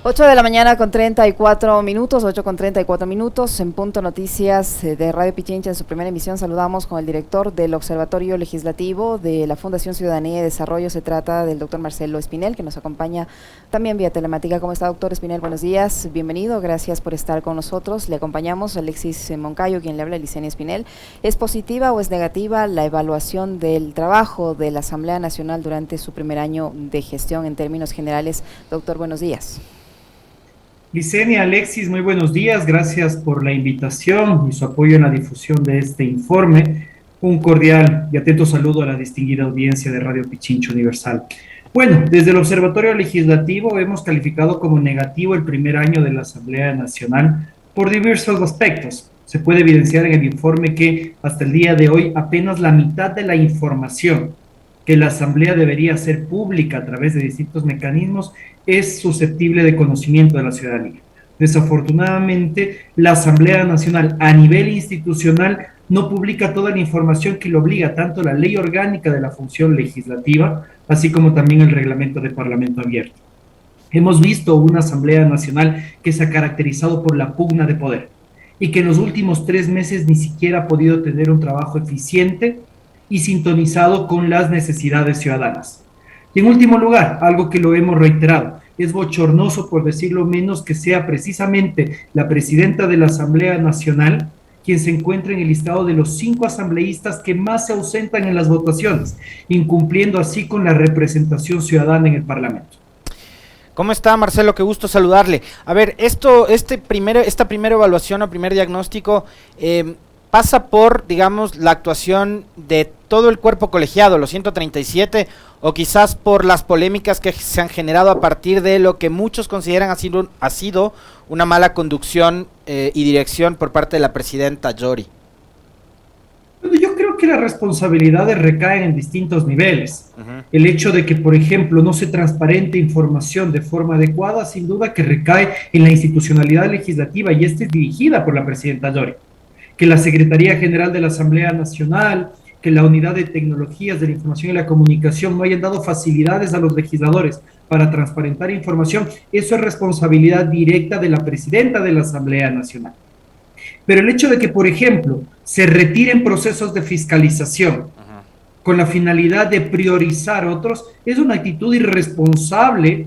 8 de la mañana con 34 minutos, 8 con 34 minutos, en Punto Noticias de Radio Pichincha. En su primera emisión saludamos con el director del Observatorio Legislativo de la Fundación Ciudadanía y Desarrollo. Se trata del doctor Marcelo Espinel, que nos acompaña también vía telemática. ¿Cómo está, doctor Espinel? Buenos días, bienvenido, gracias por estar con nosotros. Le acompañamos Alexis Moncayo, quien le habla, Licenia Espinel. ¿Es positiva o es negativa la evaluación del trabajo de la Asamblea Nacional durante su primer año de gestión en términos generales? Doctor, buenos días. Licenia, Alexis, muy buenos días. Gracias por la invitación y su apoyo en la difusión de este informe. Un cordial y atento saludo a la distinguida audiencia de Radio Pichincha Universal. Bueno, desde el Observatorio Legislativo hemos calificado como negativo el primer año de la Asamblea Nacional por diversos aspectos. Se puede evidenciar en el informe que hasta el día de hoy apenas la mitad de la información que la Asamblea debería hacer pública a través de distintos mecanismos es susceptible de conocimiento de la ciudadanía. Desafortunadamente, la Asamblea Nacional a nivel institucional no publica toda la información que le obliga tanto la Ley Orgánica de la Función Legislativa, así como también el Reglamento de Parlamento Abierto. Hemos visto una Asamblea Nacional que se ha caracterizado por la pugna de poder y que en los últimos 3 meses ni siquiera ha podido tener un trabajo eficiente y sintonizado con las necesidades ciudadanas. Y en último lugar, algo que lo hemos reiterado, es bochornoso, por decirlo menos, que sea precisamente la presidenta de la Asamblea Nacional quien se encuentra en el listado de los 5 asambleístas que más se ausentan en las votaciones, incumpliendo así con la representación ciudadana en el Parlamento. ¿Cómo está, Marcelo? Qué gusto saludarle. A ver, esta primera evaluación o primer diagnóstico pasa por, digamos, la actuación de todo el cuerpo colegiado, los 137, o quizás por las polémicas que se han generado a partir de lo que muchos consideran ha sido una mala conducción y dirección por parte de la presidenta Yori. Bueno, yo creo que las responsabilidades recaen en distintos niveles. El hecho de que, por ejemplo, no se transparente información de forma adecuada, sin duda que recae en la institucionalidad legislativa, y esta es dirigida por la presidenta Yori. Que la Secretaría General de la Asamblea Nacional, que la Unidad de Tecnologías de la Información y la Comunicación no hayan dado facilidades a los legisladores para transparentar información, eso es responsabilidad directa de la presidenta de la Asamblea Nacional. Pero el hecho de que, por ejemplo, se retiren procesos de fiscalización con la finalidad de priorizar otros, es una actitud irresponsable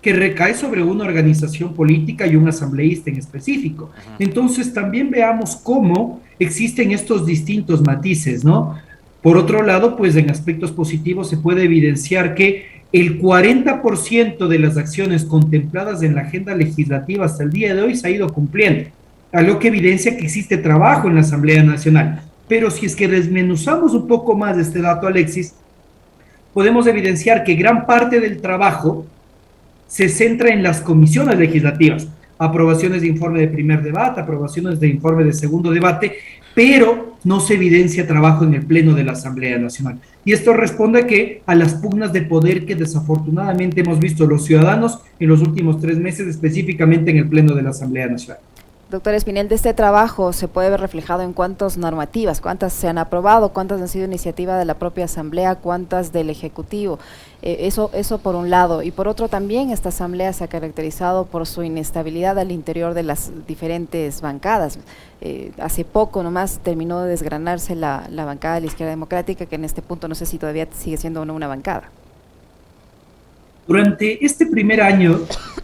que recae sobre una organización política y un asambleísta en específico. Entonces también veamos cómo existen estos distintos matices, ¿no? Por otro lado, pues en aspectos positivos se puede evidenciar que el 40% de las acciones contempladas en la agenda legislativa hasta el día de hoy se ha ido cumpliendo, algo que evidencia que existe trabajo en la Asamblea Nacional. Pero si es que desmenuzamos un poco más este dato, Alexis, podemos evidenciar que gran parte del trabajo se centra en las comisiones legislativas, aprobaciones de informe de primer debate, aprobaciones de informe de segundo debate, pero no se evidencia trabajo en el Pleno de la Asamblea Nacional. Y esto responde a las pugnas de poder que desafortunadamente hemos visto los ciudadanos en los últimos 3 meses, específicamente en el Pleno de la Asamblea Nacional. Doctor Espinel, de este trabajo se puede ver reflejado en cuántas normativas, cuántas se han aprobado, cuántas han sido iniciativa de la propia Asamblea, cuántas del Ejecutivo. Eso por un lado. Y por otro también esta Asamblea se ha caracterizado por su inestabilidad al interior de las diferentes bancadas. Hace poco nomás terminó de desgranarse la bancada de la Izquierda Democrática, que en este punto no sé si todavía sigue siendo una bancada. Durante este primer año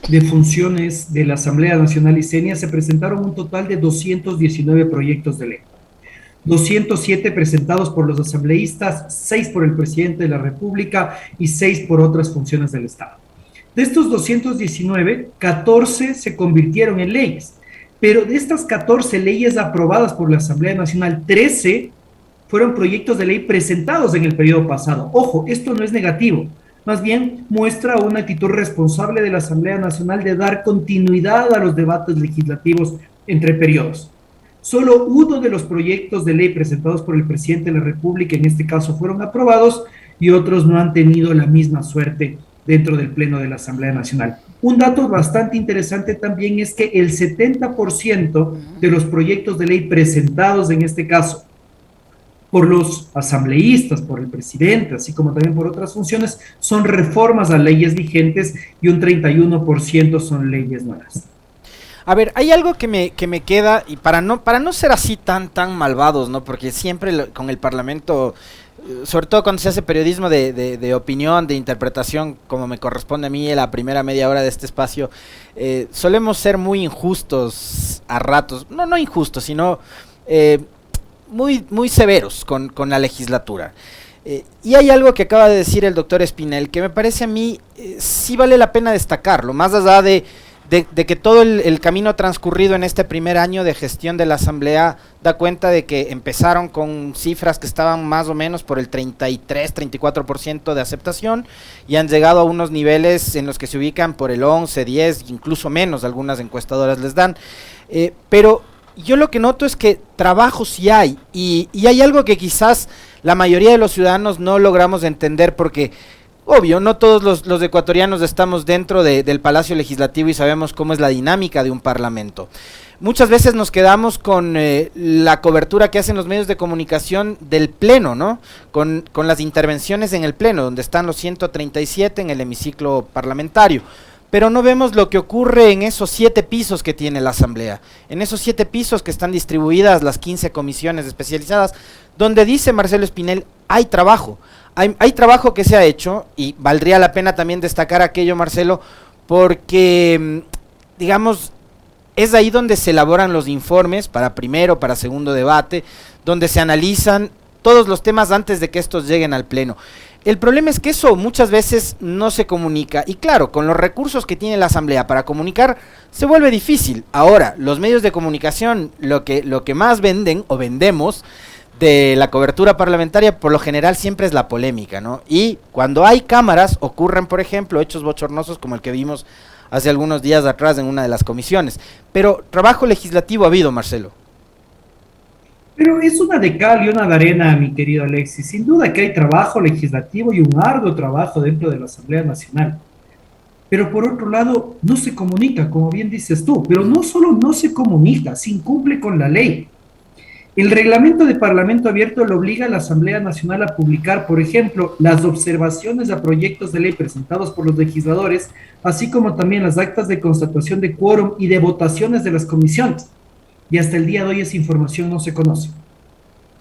de funciones de la Asamblea Nacional Licenia se presentaron un total de 219 proyectos de ley. 207 presentados por los asambleístas, 6 por el presidente de la República y 6 por otras funciones del Estado. De estos 219, 14 se convirtieron en leyes, pero de estas 14 leyes aprobadas por la Asamblea Nacional, 13 fueron proyectos de ley presentados en el periodo pasado. Ojo, esto no es negativo. Más bien muestra una actitud responsable de la Asamblea Nacional de dar continuidad a los debates legislativos entre periodos. Solo uno de los proyectos de ley presentados por el presidente de la República, en este caso, fueron aprobados y otros no han tenido la misma suerte dentro del Pleno de la Asamblea Nacional. Un dato bastante interesante también es que el 70% de los proyectos de ley presentados en este caso por los asambleístas, por el presidente, así como también por otras funciones, son reformas a leyes vigentes y un 31% son leyes nuevas. A ver, hay algo que me queda, y para no ser así tan malvados, ¿no? Porque siempre con el Parlamento, sobre todo cuando se hace periodismo de opinión, de interpretación, como me corresponde a mí en la primera media hora de este espacio, solemos ser muy injustos a ratos, no injustos, sino muy severos con la legislatura. Y hay algo que acaba de decir el doctor Espinel, que me parece a mí sí vale la pena destacarlo, más allá de que todo el camino transcurrido en este primer año de gestión de la Asamblea da cuenta de que empezaron con cifras que estaban más o menos por el 33-34% de aceptación y han llegado a unos niveles en los que se ubican por el 11, 10, incluso menos, algunas encuestadoras les dan. Pero yo lo que noto es que trabajo sí hay, y hay algo que quizás la mayoría de los ciudadanos no logramos entender porque... Obvio, no todos los ecuatorianos estamos dentro del Palacio Legislativo y sabemos cómo es la dinámica de un parlamento. Muchas veces nos quedamos con la cobertura que hacen los medios de comunicación del pleno, ¿no? Con las intervenciones en el pleno, donde están los 137 en el hemiciclo parlamentario. Pero no vemos lo que ocurre en esos 7 pisos que tiene la Asamblea. En esos 7 pisos que están distribuidas las 15 comisiones especializadas, donde dice Marcelo Espinel, hay trabajo. Hay trabajo que se ha hecho y valdría la pena también destacar aquello, Marcelo, porque, digamos, es ahí donde se elaboran los informes para primero, para segundo debate, donde se analizan todos los temas antes de que estos lleguen al pleno. El problema es que eso muchas veces no se comunica y claro, con los recursos que tiene la Asamblea para comunicar se vuelve difícil. Ahora, los medios de comunicación, lo que más venden o vendemos de la cobertura parlamentaria por lo general siempre es la polémica, ¿no? Y cuando hay cámaras ocurren, por ejemplo, hechos bochornosos como el que vimos hace algunos días atrás en una de las comisiones. Pero trabajo legislativo ha habido, Marcelo. Pero es una de cal y una de arena, mi querido Alexis. Sin duda que hay trabajo legislativo y un arduo trabajo dentro de la Asamblea Nacional. Pero por otro lado, no se comunica, como bien dices tú. Pero no solo no se comunica, se incumple con la ley. El reglamento de Parlamento Abierto le obliga a la Asamblea Nacional a publicar, por ejemplo, las observaciones a proyectos de ley presentados por los legisladores, así como también las actas de constatación de quórum y de votaciones de las comisiones. Y hasta el día de hoy esa información no se conoce.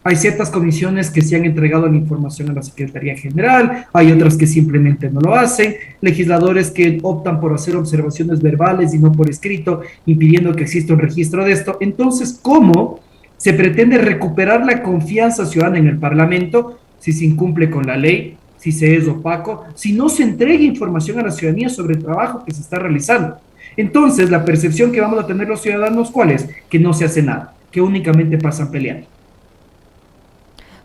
Hay ciertas comisiones que se han entregado la información a la Secretaría General, hay otras que simplemente no lo hacen, legisladores que optan por hacer observaciones verbales y no por escrito, impidiendo que exista un registro de esto. Entonces, ¿cómo se pretende recuperar la confianza ciudadana en el Parlamento si se incumple con la ley, si se es opaco, si no se entrega información a la ciudadanía sobre el trabajo que se está realizando? Entonces, la percepción que vamos a tener los ciudadanos, ¿cuál es? Que no se hace nada, que únicamente pasan peleando.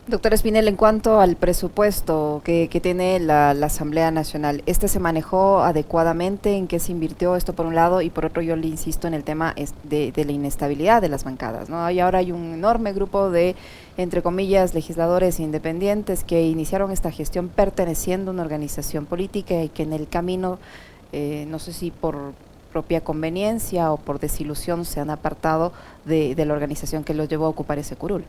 Doctor Espinel, en cuanto al presupuesto que tiene la Asamblea Nacional, ¿este se manejó adecuadamente? ¿En qué se invirtió esto por un lado? Y por otro, yo le insisto en el tema de la inestabilidad de las bancadas, ¿no? Y ahora hay un enorme grupo de, entre comillas, legisladores independientes que iniciaron esta gestión perteneciendo a una organización política y que en el camino, no sé si por propia conveniencia o por desilusión, se han apartado de la organización que los llevó a ocupar ese curul.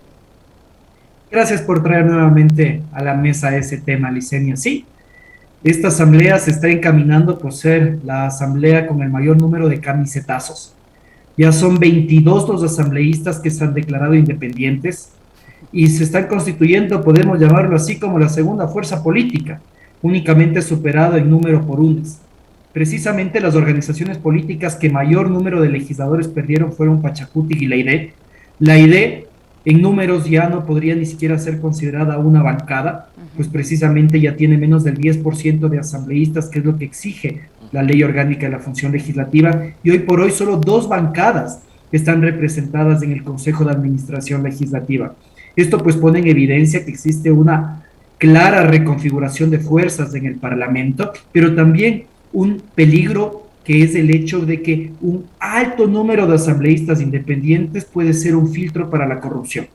Gracias por traer nuevamente a la mesa ese tema, Licenia. Sí, esta asamblea se está encaminando por ser la asamblea con el mayor número de camisetazos. Ya son 22 los asambleístas que se han declarado independientes y se están constituyendo, podemos llamarlo así, como la segunda fuerza política, únicamente superado en número por UNES. Precisamente las organizaciones políticas que mayor número de legisladores perdieron fueron Pachacuti y la ID. La ID en números ya no podría ni siquiera ser considerada una bancada, pues precisamente ya tiene menos del 10% de asambleístas, que es lo que exige la ley orgánica de la función legislativa, y hoy por hoy solo 2 bancadas están representadas en el Consejo de Administración Legislativa. Esto pues pone en evidencia que existe una clara reconfiguración de fuerzas en el Parlamento, pero también un peligro que es el hecho de que un alto número de asambleístas independientes puede ser un filtro para la corrupción.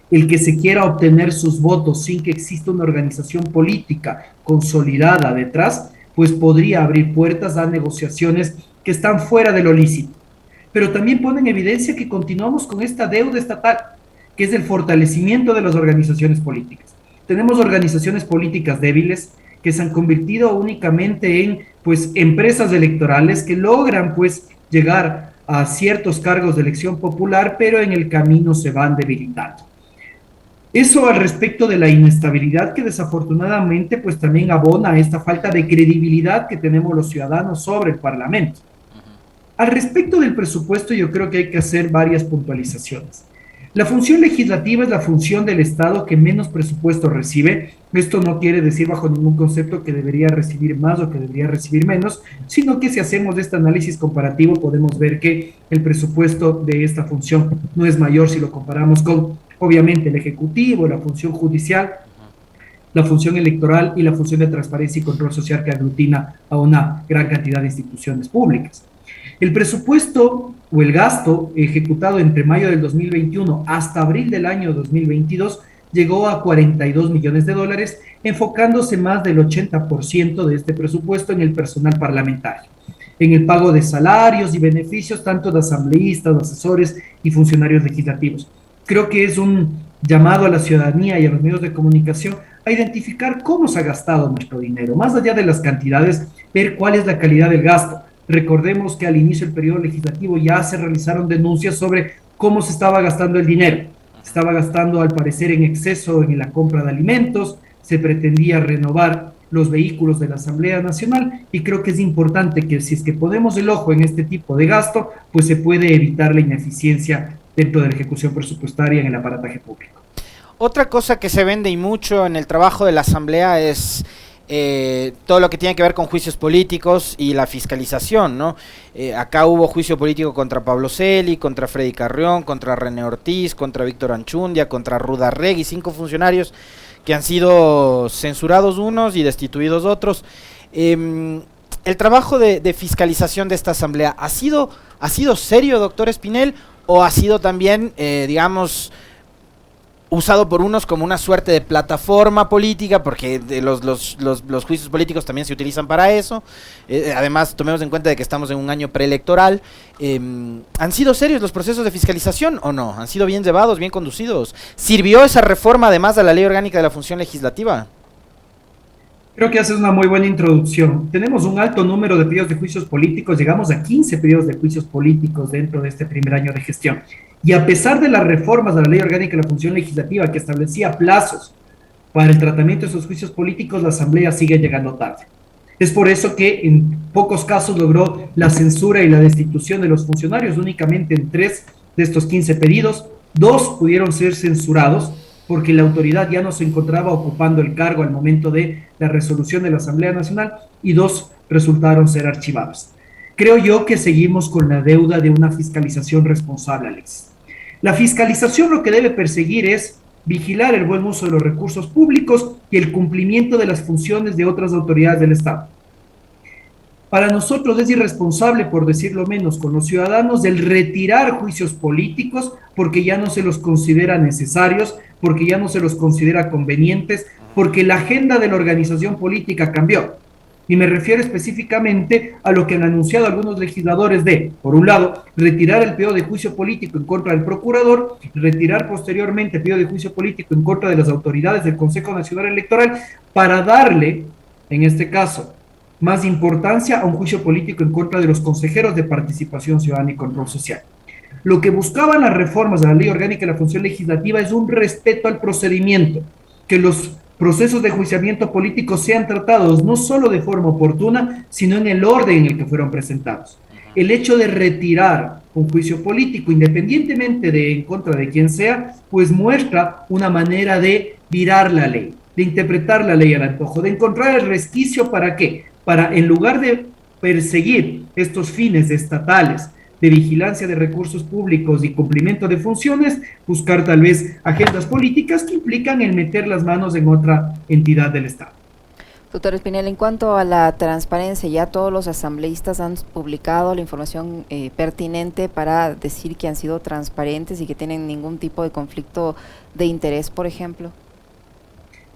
El que se quiera obtener sus votos sin que exista una organización política consolidada detrás, pues podría abrir puertas a negociaciones que están fuera de lo lícito. Pero también pone en evidencia que continuamos con esta deuda estatal. que es el fortalecimiento de las organizaciones políticas. Tenemos organizaciones políticas débiles que se han convertido únicamente en pues empresas electorales que logran pues llegar a ciertos cargos de elección popular, pero en el camino se van debilitando. Eso al respecto de la inestabilidad que desafortunadamente pues también abona a esta falta de credibilidad que tenemos los ciudadanos sobre el Parlamento. Al respecto del presupuesto, yo creo que hay que hacer varias puntualizaciones. La función legislativa es la función del Estado que menos presupuesto recibe. Esto no quiere decir bajo ningún concepto que debería recibir más o que debería recibir menos, sino que si hacemos este análisis comparativo podemos ver que el presupuesto de esta función no es mayor si lo comparamos con, obviamente, el Ejecutivo, la función judicial, la función electoral y la función de transparencia y control social que aglutina a una gran cantidad de instituciones públicas. El presupuesto o el gasto ejecutado entre mayo del 2021 hasta abril del año 2022 llegó a 42 millones de dólares, enfocándose más del 80% de este presupuesto en el personal parlamentario, en el pago de salarios y beneficios tanto de asambleístas, asesores y funcionarios legislativos. Creo que es un llamado a la ciudadanía y a los medios de comunicación a identificar cómo se ha gastado nuestro dinero, más allá de las cantidades, ver cuál es la calidad del gasto. Recordemos que al inicio del periodo legislativo ya se realizaron denuncias sobre cómo se estaba gastando el dinero. Se estaba gastando al parecer en exceso en la compra de alimentos, se pretendía renovar los vehículos de la Asamblea Nacional y creo que es importante que si es que ponemos el ojo en este tipo de gasto, pues se puede evitar la ineficiencia dentro de la ejecución presupuestaria en el aparataje público. Otra cosa que se vende y mucho en el trabajo de la Asamblea es todo lo que tiene que ver con juicios políticos y la fiscalización, ¿no? Acá hubo juicio político contra Pablo Celi, contra Freddy Carrión, contra René Ortiz, contra Víctor Anchundia, contra Ruda Regui, 5 funcionarios que han sido censurados unos y destituidos otros. El trabajo de fiscalización de esta Asamblea, ¿ha sido serio, doctor Espinel, o ha sido también, digamos, usado por unos como una suerte de plataforma política, porque los juicios políticos también se utilizan para eso? Además, tomemos en cuenta de que estamos en un año preelectoral. ¿Han sido serios los procesos de fiscalización o no? ¿Han sido bien llevados, bien conducidos? ¿Sirvió esa reforma además de la Ley Orgánica de la Función Legislativa? Creo que haces una muy buena introducción. Tenemos un alto número de pedidos de juicios políticos, llegamos a 15 pedidos de juicios políticos dentro de este primer año de gestión. Y a pesar de las reformas de la Ley Orgánica de la Función Legislativa que establecía plazos para el tratamiento de esos juicios políticos, la Asamblea sigue llegando tarde. Es por eso que en pocos casos logró la censura y la destitución de los funcionarios, únicamente en 3 de estos 15 pedidos, 2 pudieron ser censurados porque la autoridad ya no se encontraba ocupando el cargo al momento de la resolución de la Asamblea Nacional y 2 resultaron ser archivados. Creo yo que seguimos con la deuda de una fiscalización responsable, Alex. La fiscalización lo que debe perseguir es vigilar el buen uso de los recursos públicos y el cumplimiento de las funciones de otras autoridades del Estado. Para nosotros es irresponsable, por decirlo menos, con los ciudadanos el retirar juicios políticos porque ya no se los considera necesarios, porque ya no se los considera convenientes, porque la agenda de la organización política cambió. Y me refiero específicamente a lo que han anunciado algunos legisladores de, por un lado, retirar el pedido de juicio político en contra del procurador, retirar posteriormente el pedido de juicio político en contra de las autoridades del Consejo Nacional Electoral, para darle, en este caso, más importancia a un juicio político en contra de los consejeros de participación ciudadana y control social. Lo que buscaban las reformas de la Ley Orgánica de la Función Legislativa es un respeto al procedimiento, que los procesos de enjuiciamiento político sean tratados no solo de forma oportuna, sino en el orden en el que fueron presentados. El hecho de retirar un juicio político, independientemente de en contra de quien sea, pues muestra una manera de virar la ley, de interpretar la ley al antojo, de encontrar el resquicio. ¿Para qué? Para, en lugar de perseguir estos fines estatales de vigilancia de recursos públicos y cumplimiento de funciones, buscar tal vez agendas políticas que implican el meter las manos en otra entidad del Estado. Doctor Espinel, en cuanto a la transparencia, ya todos los asambleístas han publicado la información pertinente para decir que han sido transparentes y que tienen ningún tipo de conflicto de interés, por ejemplo.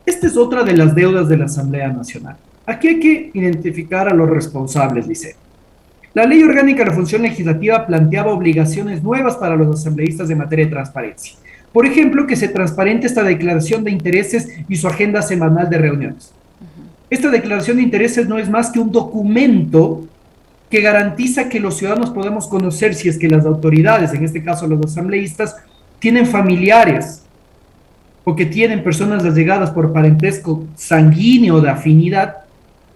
Esta es otra de las deudas de la Asamblea Nacional. Aquí hay que identificar a los responsables, dice. La Ley Orgánica de la Función Legislativa planteaba obligaciones nuevas para los asambleístas en materia de transparencia. Por ejemplo, que se transparente esta declaración de intereses y su agenda semanal de reuniones. Esta declaración de intereses no es más que un documento que garantiza que los ciudadanos podemos conocer si es que las autoridades, en este caso los asambleístas, tienen familiares o que tienen personas allegadas por parentesco sanguíneo de afinidad,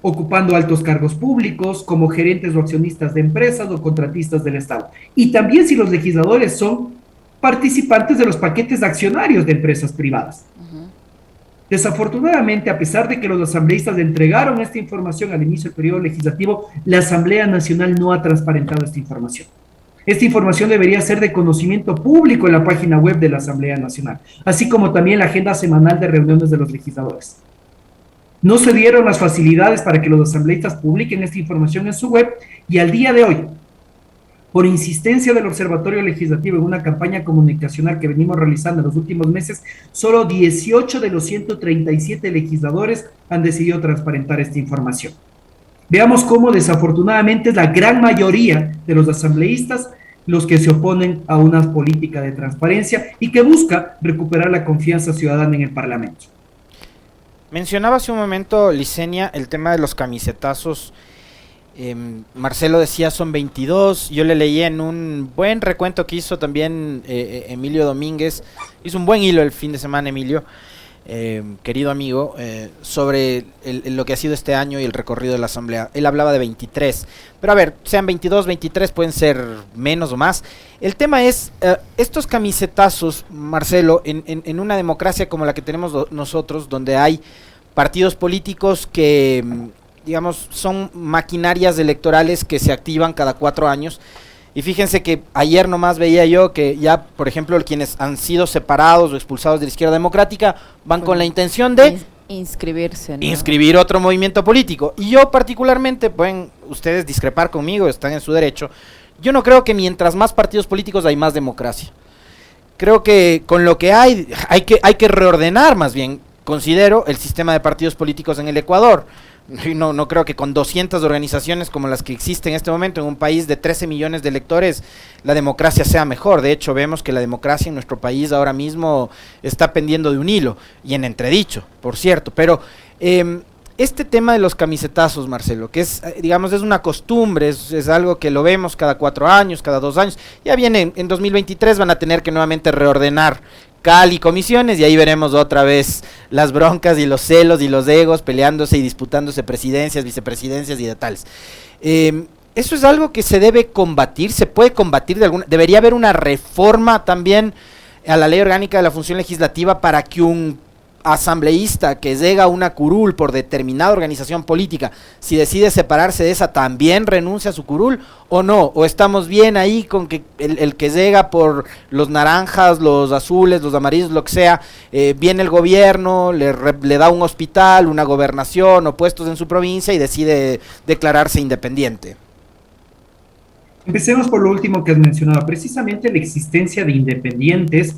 ocupando altos cargos públicos, como gerentes o accionistas de empresas o contratistas del Estado. Y también si los legisladores son participantes de los paquetes accionarios de empresas privadas. Desafortunadamente, a pesar de que los asambleístas entregaron esta información al inicio del periodo legislativo, la Asamblea Nacional no ha transparentado esta información. Esta información debería ser de conocimiento público en la página web de la Asamblea Nacional, así como también la agenda semanal de reuniones de los legisladores. No se dieron las facilidades para que los asambleístas publiquen esta información en su web y al día de hoy, por insistencia del Observatorio Legislativo en una campaña comunicacional que venimos realizando en los últimos meses, solo 18 de los 137 legisladores han decidido transparentar esta información. Veamos cómo desafortunadamente es la gran mayoría de los asambleístas los que se oponen a una política de transparencia y que busca recuperar la confianza ciudadana en el Parlamento. Mencionaba hace un momento, Licenia, el tema de los camisetazos. Marcelo decía son 22, yo le leí en un buen recuento que hizo también Emilio Domínguez, hizo un buen hilo el fin de semana Emilio, querido amigo, sobre lo que ha sido este año y el recorrido de la Asamblea. Él hablaba de 23, pero a ver, sean 22, 23, pueden ser menos o más. El tema es, estos camisetazos, Marcelo, en una democracia como la que tenemos nosotros, donde hay partidos políticos que, digamos, son maquinarias electorales que se activan cada 4 años, y fíjense que ayer nomás veía yo que ya, por ejemplo, quienes han sido separados o expulsados de la izquierda democrática van con la intención de inscribirse, ¿no? Inscribir otro movimiento político. Y yo particularmente, pueden ustedes discrepar conmigo, están en su derecho, yo no creo que mientras más partidos políticos hay más democracia. Creo que con lo que hay que reordenar más bien, considero, el sistema de partidos políticos en el Ecuador. No creo que con 200 organizaciones como las que existen en este momento en un país de 13 millones de electores la democracia sea mejor. De hecho, vemos que la democracia en nuestro país ahora mismo está pendiendo de un hilo y en entredicho, por cierto. Pero este tema de los camisetazos, Marcelo, que es, digamos, es una costumbre, es algo que lo vemos cada 4 años, cada 2 años. Ya viene en 2023, van a tener que nuevamente reordenar Cal y comisiones, y ahí veremos otra vez las broncas y los celos y los egos peleándose y disputándose presidencias, vicepresidencias y de tales. Eso es algo que se debe combatir, se puede combatir debería haber una reforma también a la ley orgánica de la función legislativa para que un asambleísta que llega a una curul por determinada organización política, si decide separarse de esa, también renuncia a su curul, o no, o estamos bien ahí con que el que llega por los naranjas, los azules, los amarillos, lo que sea, viene el gobierno, le da un hospital, una gobernación o puestos en su provincia y decide declararse independiente. Empecemos por lo último que has mencionado. Precisamente la existencia de independientes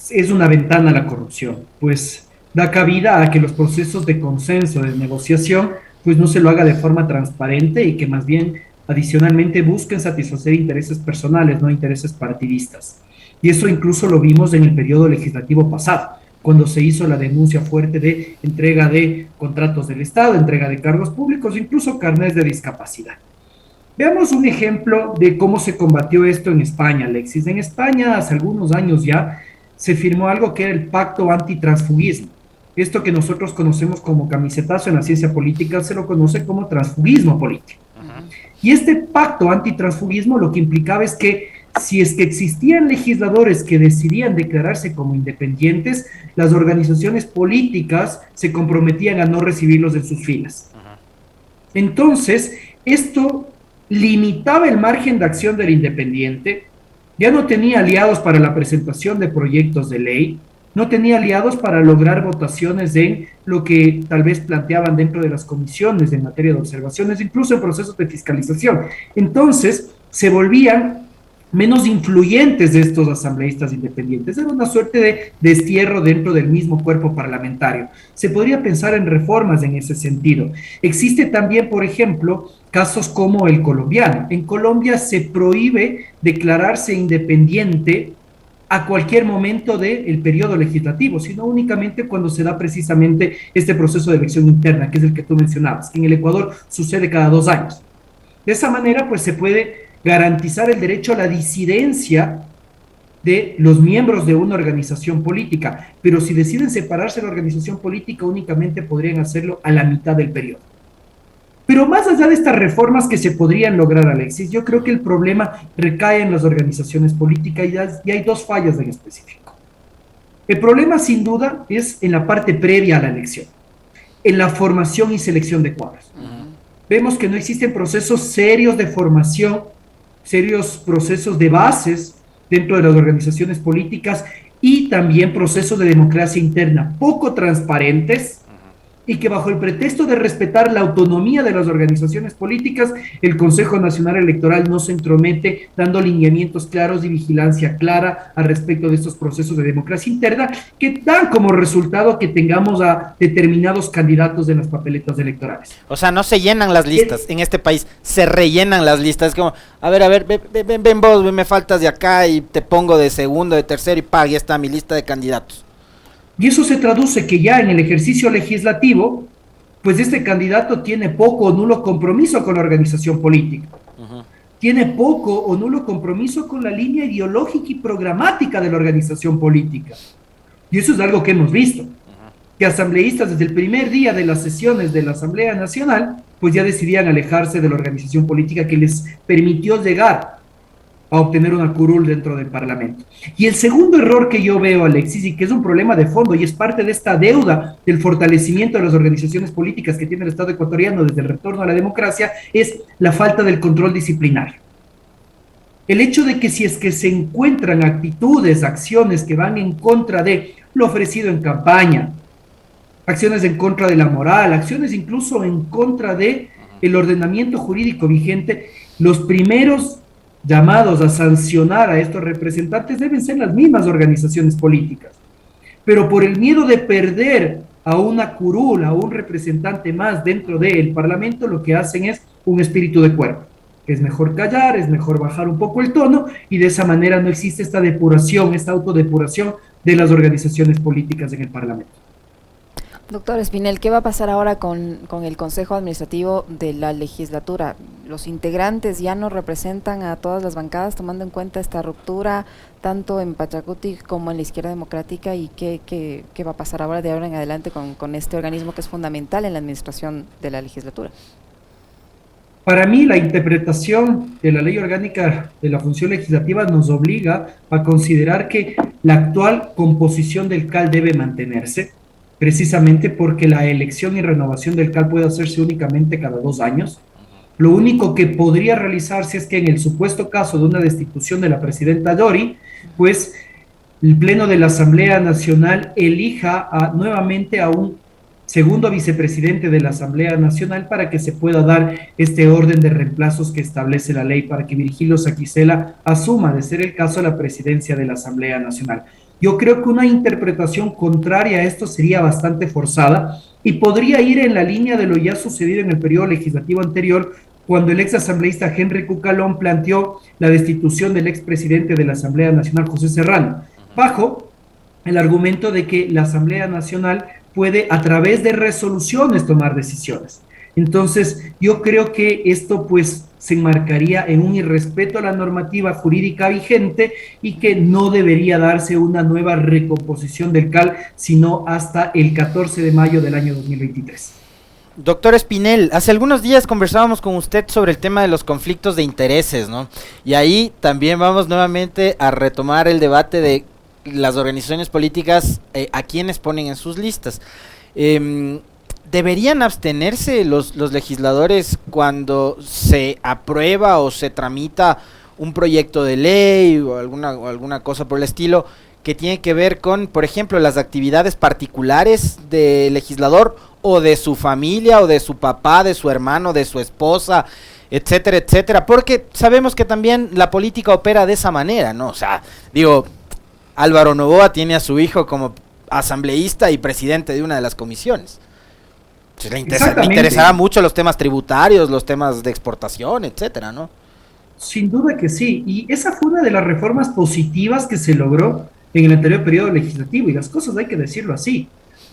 es una ventana a la corrupción, pues da cabida a que los procesos de consenso, de negociación, pues no se lo haga de forma transparente y que más bien adicionalmente busquen satisfacer intereses personales, no intereses partidistas. Y eso incluso lo vimos en el periodo legislativo pasado, cuando se hizo la denuncia fuerte de entrega de contratos del Estado, entrega de cargos públicos, incluso carnets de discapacidad. Veamos un ejemplo de cómo se combatió esto en España, Alexis. En España, hace algunos años ya, se firmó algo que era el Pacto Antitransfugismo. Esto que nosotros conocemos como camisetazo en la ciencia política se lo conoce como transfugismo político. Y este pacto antitransfugismo lo que implicaba es que si es que existían legisladores que decidían declararse como independientes, las organizaciones políticas se comprometían a no recibirlos en sus filas. Entonces, esto limitaba el margen de acción del independiente, ya no tenía aliados para la presentación de proyectos de ley, no tenía aliados para lograr votaciones en lo que tal vez planteaban dentro de las comisiones en materia de observaciones, incluso en procesos de fiscalización. Entonces, se volvían menos influyentes de estos asambleístas independientes. Era una suerte de destierro dentro del mismo cuerpo parlamentario. Se podría pensar en reformas en ese sentido. Existe también, por ejemplo, casos como el colombiano. En Colombia se prohíbe declararse independiente a cualquier momento del periodo legislativo, sino únicamente cuando se da precisamente este proceso de elección interna, que es el que tú mencionabas, que en el Ecuador sucede cada 2 años. De esa manera, pues se puede garantizar el derecho a la disidencia de los miembros de una organización política, pero si deciden separarse de la organización política, únicamente podrían hacerlo a la mitad del periodo. Pero más allá de estas reformas que se podrían lograr, Alexis, yo creo que el problema recae en las organizaciones políticas y hay 2 fallas en específico. El problema, sin duda, es en la parte previa a la elección, en la formación y selección de cuadros. Vemos que no existen procesos serios de formación, serios procesos de bases dentro de las organizaciones políticas y también procesos de democracia interna poco transparentes y que bajo el pretexto de respetar la autonomía de las organizaciones políticas, el Consejo Nacional Electoral no se entromete dando lineamientos claros y vigilancia clara al respecto de estos procesos de democracia interna que dan como resultado que tengamos a determinados candidatos en las papeletas electorales. O sea, no se llenan las listas en este país, se rellenan las listas. Es como, a ver, ven vos, me faltas de acá y te pongo de segundo, de tercero y ya está mi lista de candidatos. Y eso se traduce que ya en el ejercicio legislativo, pues este candidato tiene poco o nulo compromiso con la organización política. Tiene poco o nulo compromiso con la línea ideológica y programática de la organización política. Y eso es algo que hemos visto. Que asambleístas desde el primer día de las sesiones de la Asamblea Nacional, pues ya decidían alejarse de la organización política que les permitió llegar a obtener una curul dentro del Parlamento. Y el segundo error que yo veo, Alexis, y que es un problema de fondo y es parte de esta deuda del fortalecimiento de las organizaciones políticas que tiene el Estado ecuatoriano desde el retorno a la democracia, es la falta del control disciplinario. El hecho de que si es que se encuentran actitudes, acciones que van en contra de lo ofrecido en campaña, acciones en contra de la moral, acciones incluso en contra de el ordenamiento jurídico vigente, los primeros llamados a sancionar a estos representantes deben ser las mismas organizaciones políticas. Pero por el miedo de perder a una curul, a un representante más dentro del Parlamento, lo que hacen es un espíritu de cuerpo. Es mejor callar, es mejor bajar un poco el tono y de esa manera no existe esta depuración, esta autodepuración de las organizaciones políticas en el Parlamento. Doctor Espinel, ¿qué va a pasar ahora con el Consejo Administrativo de la legislatura? ¿Los integrantes ya no representan a todas las bancadas tomando en cuenta esta ruptura, tanto en Pachacuti como en la Izquierda Democrática? ¿Y qué va a pasar ahora de ahora en adelante con este organismo que es fundamental en la administración de la legislatura? Para mí, la interpretación de la ley orgánica de la función legislativa nos obliga a considerar que la actual composición del CAL debe mantenerse, precisamente porque la elección y renovación del CAL puede hacerse únicamente cada 2 años. Lo único que podría realizarse es que en el supuesto caso de una destitución de la presidenta Dori, pues el Pleno de la Asamblea Nacional elija nuevamente a un segundo vicepresidente de la Asamblea Nacional para que se pueda dar este orden de reemplazos que establece la ley para que Virgilio Saquicela asuma, de ser el caso, la presidencia de la Asamblea Nacional. Yo creo que una interpretación contraria a esto sería bastante forzada y podría ir en la línea de lo ya sucedido en el periodo legislativo anterior, cuando el ex asambleísta Henry Cucalón planteó la destitución del expresidente de la Asamblea Nacional, José Serrano, bajo el argumento de que la Asamblea Nacional puede a través de resoluciones tomar decisiones. Entonces, yo creo que esto pues se enmarcaría en un irrespeto a la normativa jurídica vigente y que no debería darse una nueva recomposición del CAL, sino hasta el 14 de mayo del año 2023. Doctor Espinel, hace algunos días conversábamos con usted sobre el tema de los conflictos de intereses, ¿no? Y ahí también vamos nuevamente a retomar el debate de las organizaciones políticas, a quienes ponen en sus listas. ¿Deberían abstenerse los legisladores cuando se aprueba o se tramita un proyecto de ley o alguna cosa por el estilo que tiene que ver con, por ejemplo, las actividades particulares del legislador o de su familia o de su papá, de su hermano, de su esposa, etcétera, etcétera? Porque sabemos que también la política opera de esa manera, ¿no? O sea, digo, Álvaro Noboa tiene a su hijo como asambleísta y presidente de una de las comisiones. Le interesará mucho los temas tributarios, los temas de exportación, etcétera, ¿no? Sin duda que sí, y esa fue una de las reformas positivas que se logró en el anterior periodo legislativo, y las cosas hay que decirlo así.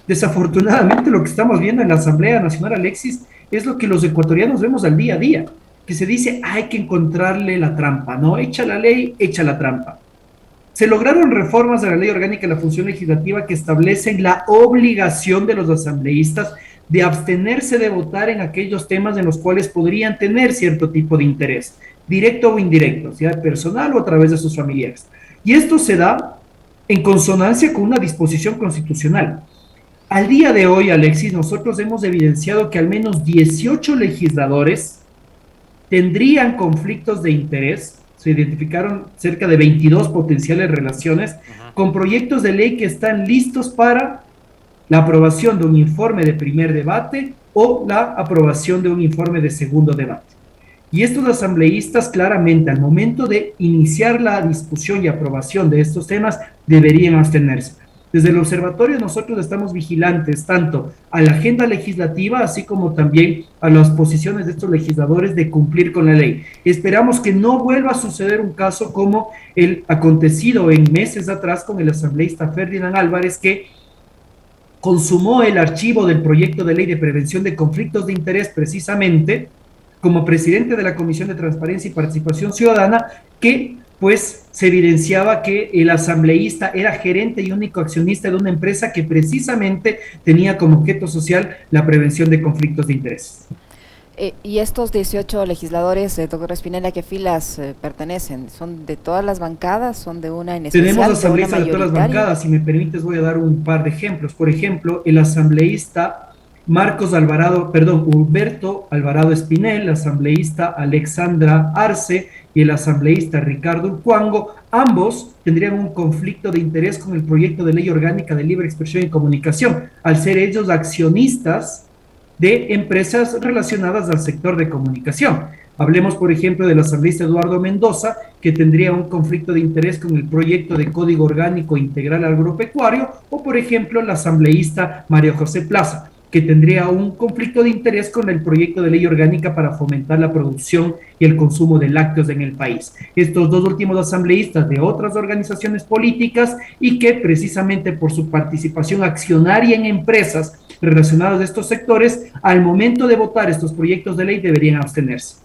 Desafortunadamente lo que estamos viendo en la Asamblea Nacional, Alexis, es lo que los ecuatorianos vemos al día a día, que se dice hay que encontrarle la trampa, ¿no? Echa la ley, echa la trampa. Se lograron reformas de la Ley Orgánica de la Función Legislativa que establecen la obligación de los asambleístas de abstenerse de votar en aquellos temas en los cuales podrían tener cierto tipo de interés, directo o indirecto, sea personal o a través de sus familiares. Y esto se da en consonancia con una disposición constitucional. Al día de hoy, Alexis, nosotros hemos evidenciado que al menos 18 legisladores tendrían conflictos de interés. Se identificaron cerca de 22 potenciales relaciones con proyectos de ley que están listos para la aprobación de un informe de primer debate o la aprobación de un informe de segundo debate. Y estos asambleístas claramente al momento de iniciar la discusión y aprobación de estos temas deberían abstenerse. Desde el observatorio nosotros estamos vigilantes tanto a la agenda legislativa así como también a las posiciones de estos legisladores de cumplir con la ley. Esperamos que no vuelva a suceder un caso como el acontecido en meses atrás con el asambleísta Ferdinand Álvarez, que consumó el archivo del proyecto de ley de prevención de conflictos de interés precisamente como presidente de la Comisión de Transparencia y Participación Ciudadana, que pues se evidenciaba que el asambleísta era gerente y único accionista de una empresa que precisamente tenía como objeto social la prevención de conflictos de interés. ¿Y estos 18 legisladores, doctor Espinel, a qué filas pertenecen? ¿Son de todas las bancadas? ¿Son de una en especial? Tenemos asambleístas de todas las bancadas. Si me permites, voy a dar un par de ejemplos. Por ejemplo, el asambleísta Humberto Alvarado Espinel, la asambleísta Alexandra Arce y el asambleísta Ricardo Urcuango, ambos tendrían un conflicto de interés con el proyecto de ley orgánica de libre expresión y comunicación, al ser ellos accionistas de empresas relacionadas al sector de comunicación. Hablemos, por ejemplo, del asambleísta Eduardo Mendoza, que tendría un conflicto de interés con el proyecto de Código Orgánico Integral Agropecuario, o, por ejemplo, la asambleísta María José Plaza, que tendría un conflicto de interés con el proyecto de ley orgánica para fomentar la producción y el consumo de lácteos en el país. Estos dos últimos asambleístas de otras organizaciones políticas y que precisamente por su participación accionaria en empresas relacionadas a estos sectores, al momento de votar estos proyectos de ley deberían abstenerse.